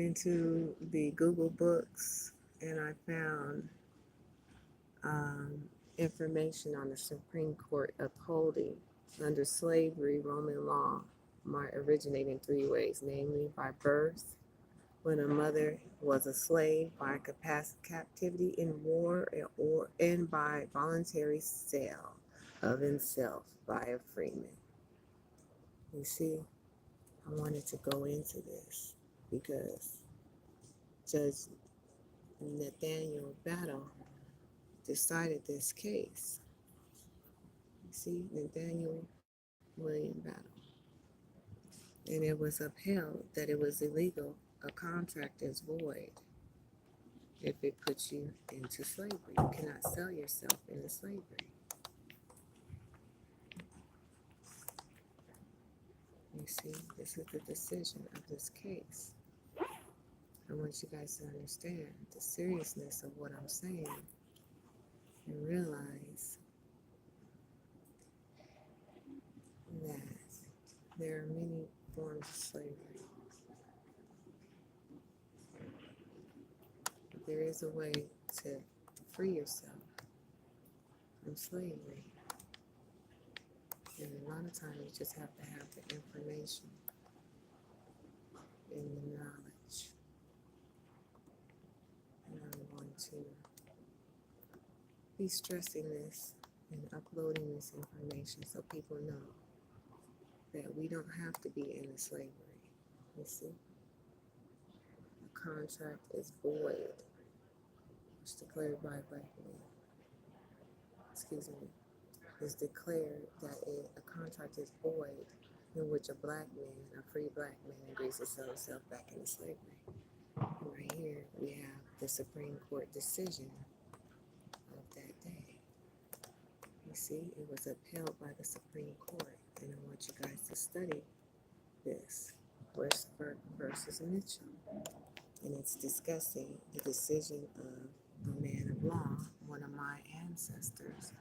into the Google books and I found information on the Supreme Court upholding under slavery Roman law might originate in three ways, namely by birth, when a mother was a slave, by captivity in war, and by voluntary sale of himself by a freeman. You see, I wanted to go into this because Judge Nathaniel.Battle decided this case. You see, Nathaniel William Battle. And it was upheld that it was illegal. A contract is void if it puts you into slavery. You cannot sell yourself into slavery. You see, this is the decision of this case. I want you guys to understand the seriousness of what I'm saying and realize that there are many forms of slavery. But there is a way to free yourself from slavery. And a lot of times you just have to have the information and the knowledge. And I'm going to be stressing this and uploading this information so people know that we don't have to be in slavery. You see? A contract is void. It's declared by black men. Excuse me. It's declared that a contract is void in which a black man, a free black man, agrees to sell himself back into slavery. And right here we have the Supreme Court decision of that day. You see, it was upheld by the Supreme Court, and I want you guys to study this. Westbrook versus Mitchell, and it's discussing the decision of a man of law, one of my ancestors,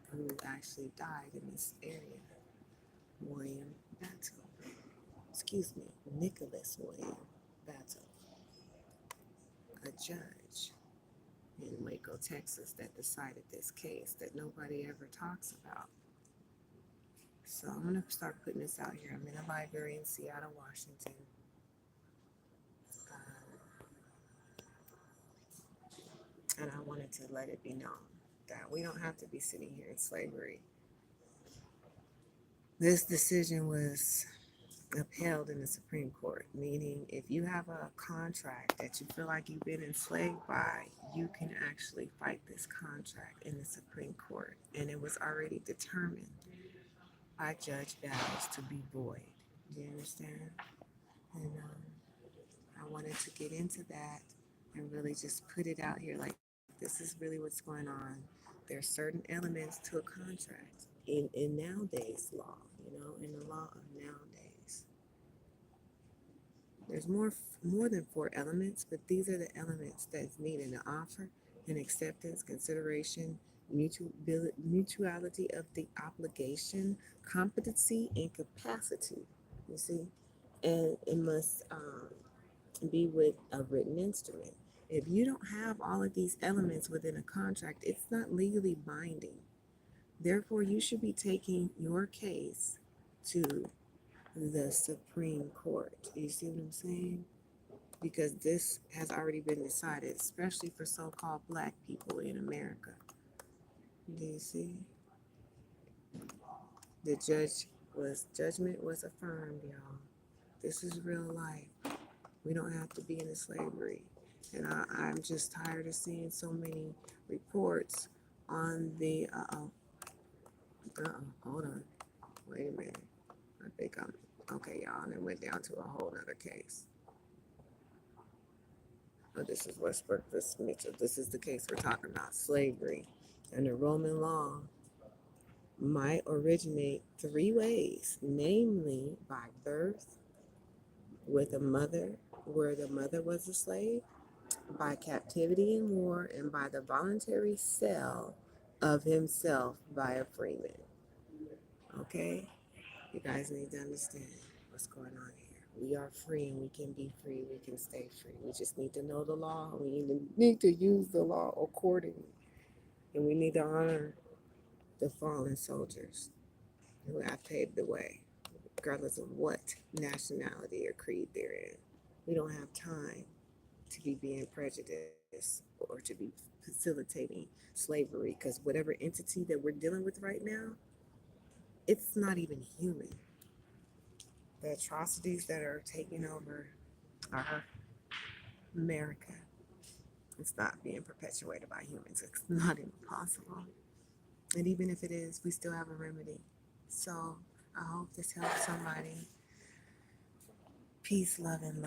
who actually died in this area, William Battle. Excuse me, Nicholas William Battle, a judge in Waco, Texas, that decided this case that nobody ever talks about. So I'm going to start putting this out here. I'm in a library in Seattle, Washington. And I wanted to let it be known that we don't have to be sitting here in slavery. This decision was upheld in the Supreme Court, meaning if you have a contract that you feel like you've been enslaved by, you can actually fight this contract in the Supreme Court. And it was already determined by JudgeN.W.Battle to be void. Do you understand? And I wanted to get into that and really just put it out here like this is really what's going on. There are certain elements to a contract in nowadays law, in the law of nowadays. There's more than 4 elements, but these are the elements that's needed: an offer, an acceptance, consideration, mutuality of the obligation, competency, and capacity. You see, and it must be with a written instrument. If you don't have all of these elements within a contract, it's not legally binding. Therefore, you should be taking your case to the Supreme Court. You see what I'm saying? Because this has already been decided, especially for so-called black people in America. Do you see? The judgment was affirmed, y'all. This is real life. We don't have to be in slavery. And I'm just tired of seeing so many reports on the, hold on. Wait a minute. I think okay, y'all, and it went down to a whole nother case. Oh, this is Westbrook versus Mitchell. This is the case we're talking about, slavery. Under Roman law might originate 3 ways, namely by birth, with a mother, where the mother was a slave, by captivity in war, and by the voluntary sale of himself by a freeman. Okay? You guys need to understand what's going on here. We are free and we can be free. We can stay free. We just need to know the law. We need to use the law accordingly. And we need to honor the fallen soldiers who have paved the way, regardless of what nationality or creed they're in. We don't have time to be being prejudiced or to be facilitating slavery because whatever entity that we're dealing with right now, it's not even human. The atrocities that are taking over our America, it's not being perpetuated by humans. It's not even possible. And even if it is, we still have a remedy. So I hope this helps somebody. Peace, love, and light.